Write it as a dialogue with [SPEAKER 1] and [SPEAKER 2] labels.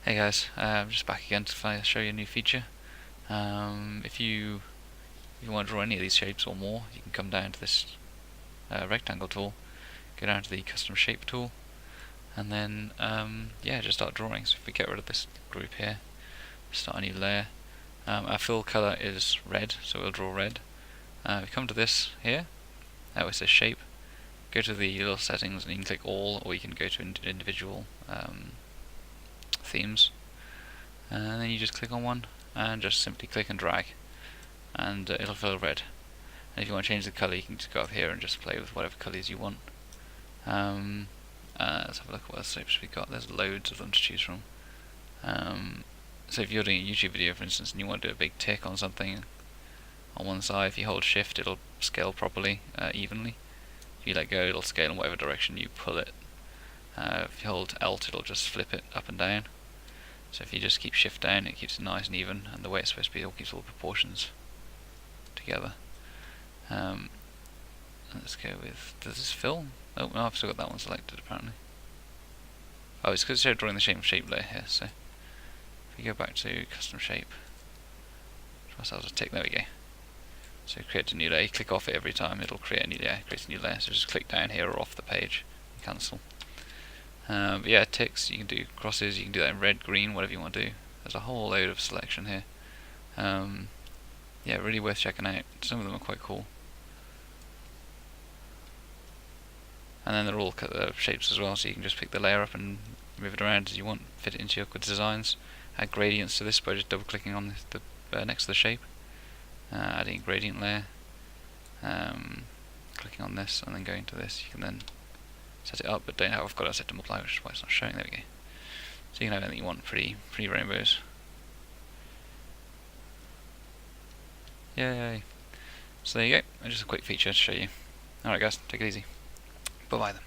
[SPEAKER 1] Hey guys, I'm just back again to show you a new feature. If you want to draw any of these shapes or more, you can come down to this rectangle tool, go down to the custom shape tool, and then yeah, just start drawing. So if we get rid of this group here, start a new layer. Our fill color is red, so we'll draw red. We come to this here, where it says shape. Go to the little settings and you can click all, or you can go to individual themes. And then you just click on one and just simply click and drag, and it'll fill red. And if you want to change the colour, you can just go up here and just play with whatever colours you want. Let's have a look at what other shapes we got. There's loads of them to choose from. So if you're doing a YouTube video, for instance, and you want to do a big tick on something on one side, if you hold shift, it'll scale properly, evenly. If you let go, it'll scale in whatever direction you pull it. If you hold alt, it'll just flip it up and down. So if you just keep shift down, it keeps it nice and even, and the way it's supposed to be, it keeps all the proportions together. Let's go with, does this fill? Oh no, I've still got that one selected apparently. Oh, it's because it's drawing the shape layer here. So if we go back to custom shape, draw ourselves a tick, there we go. So create a new layer, click off it every time, it'll create a new layer, create a new layer. So just click down here or off the page and cancel. But yeah, ticks, you can do crosses, you can do that in red, green, whatever you want to do. There's a whole load of selection here. Yeah, really worth checking out. Some of them are quite cool. And then they're all shapes as well, so you can just pick the layer up and move it around as you want, fit it into your designs. Add gradients to this by just double clicking on the next to the shape. Adding a gradient layer. Clicking on this and then going to this, you can then set it up, but I've got it set to multiply, which is why it's not showing. There we go. So you can have anything you want, pretty rainbows. Yay! So there you go, just a quick feature to show you. Alright guys, take it easy. Bye bye then.